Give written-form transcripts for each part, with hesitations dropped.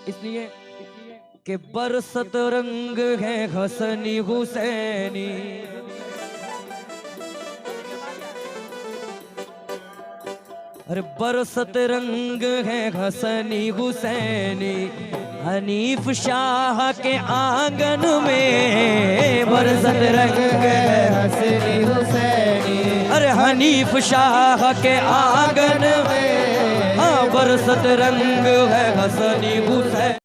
इसलिए कि बरसत रंग है हसनी हुसैनी, अरे बरसत रंग है हसनी हुसैनी, हनीफ शाह के आंगन में बरसत रंग है हसनी हुसैनी, अरे हनीफ शाह के आंगन में हाँ बरसत रंग है हसनी हुसैनी।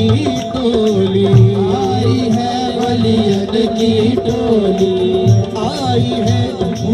टोली, आई है वलियन की टोली, आई है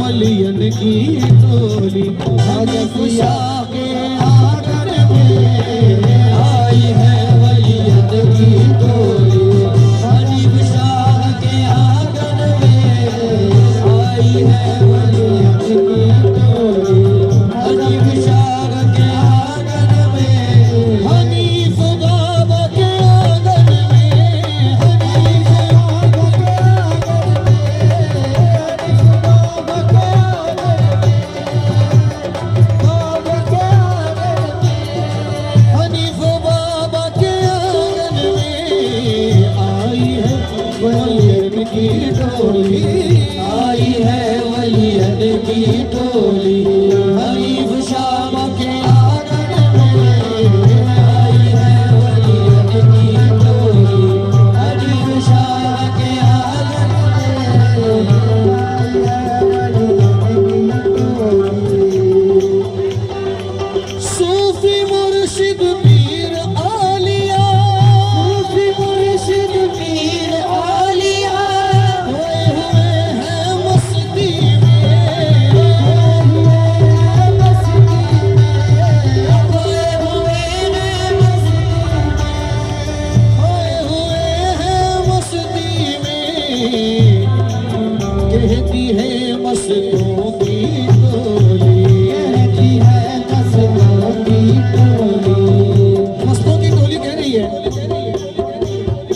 वलियन की टोली। हनीफ शाह के आंगन में आई है वलियन की टोली, हनीफ शाह के आंगन में आई है वलियन की टोली, हनीफ शाह के आंगन में, हनीफ बाबा के आंगन में, हनीफ बाबा के आंगन में, हनीफ बाबा के आंगन में, बाबा के आंगन में, हनीफ बाबा के आंगन में आई है वलियन की टोली, आई है वलियन की टोली, हनीफ शाह के आंगन में आई है वलियन की टोली, हनीफ शाह के आंगन में आई है वलियन की टोली। सूफी मुर्शिद पीर आलिया, सूफी मुर्शिद पीर आलिया खोए हुए हैं मस्ती में, खोए हुए हैं मस्ती में, खोए हुए हैं मस्ती में, खोए हुए हैं मस्ती में, कहती है मस्तों की टोली, कहती है मस्तों की टोली, मस्तों की टोली कह रही है।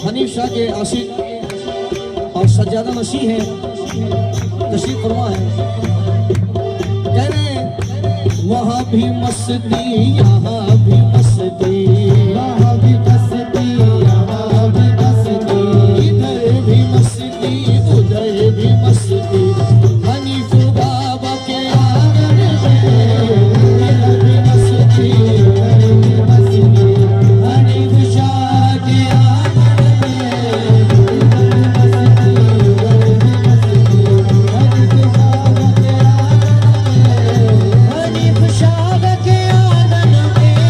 हनीफ शाह के आशिक और सज्जादा मसीह हैं, तशरीफ फरमा है, कह रहे हैं वहाँ भी मस्ती यहाँ भी मस्ती, वहाँ भी मस्ती यहाँ भी मस्ती, इधर भी मस्ती उधर भी मस्ती, हनीफ बाबा के आंगन में इधर भी मस्ती उधर भी मस्ती, हनीफ शाह के आंगन में इधर भी मस्ती उधर भी मस्ती, हनीफ बाबा के आंगन में, हनीफ शाह के आंगन में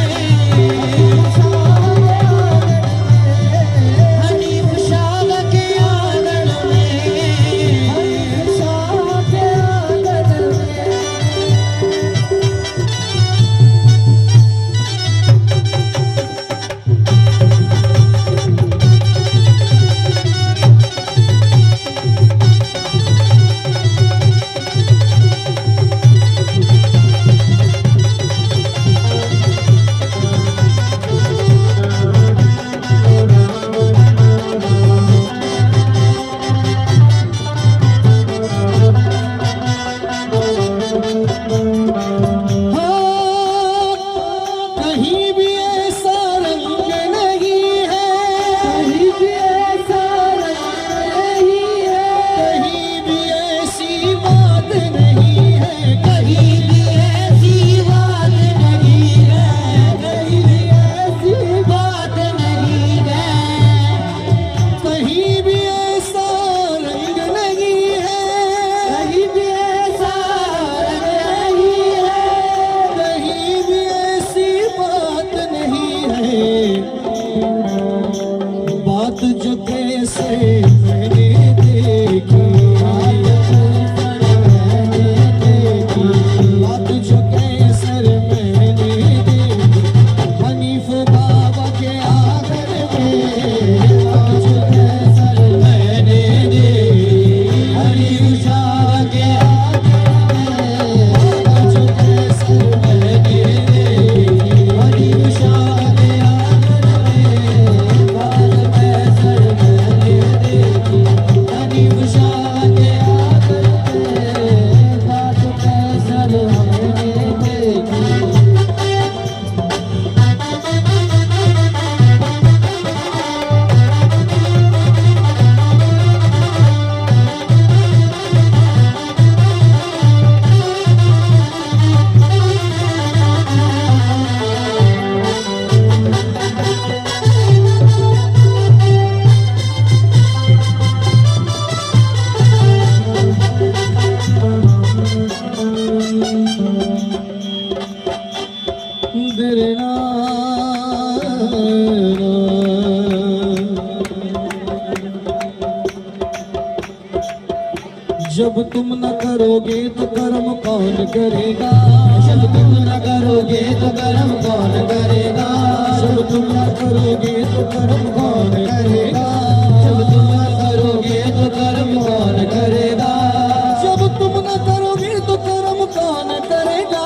जब तुम न करोगे तो कर्म कौन करेगा, जब तुम न करोगे तो कर्म कौन करेगा, जब तुम न करोगे तो कर्म कौन करेगा, जब तुम न करोगे तो कर्म कौन करेगा, जब तुम न करोगे तो कर्म कौन करेगा,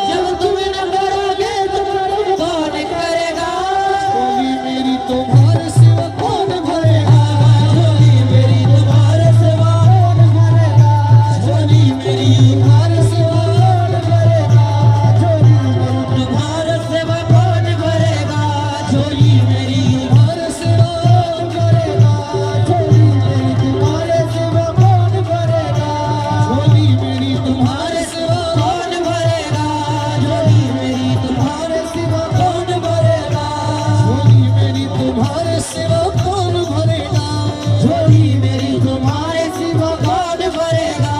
जब तुम न करोगे तो कर्म कौन करेगा। झोली मेरी तुम्हारे सिवा कौन भरेगा, झोली मेरी तुम्हारे सिवा कौन भरेगा, झोली मेरी तुम्हारे सिवा कौन भरेगा, झोली मेरी तुम्हारे सिवा कौन भरेगा, झोली मेरी तुम्हारे सिवा कौन भरेगा, झोली मेरी तुम्हारे सिवा कौन भरेगा, झोली मेरी तुम्हारे सिवा कौन भरेगा, झोली मेरी तुम्हारे सिवा कौन भरेगा, झोली मेरी तुम्हारे सिवा कौन भरेगा, झोली मेरी तुम्हारे सिवा कौन भरेगा।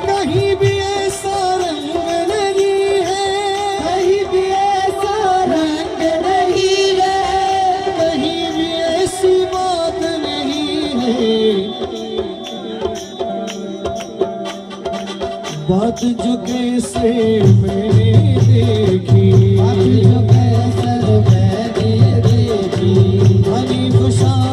कहीं भी ऐसा रंग नहीं है, कहीं भी ऐसा रंग नहीं है, कहीं भी ऐसी बात नहीं है, बात जो कैसे मैंने देखी, बात जो कैसे मैंने देखी, हनीफ शाह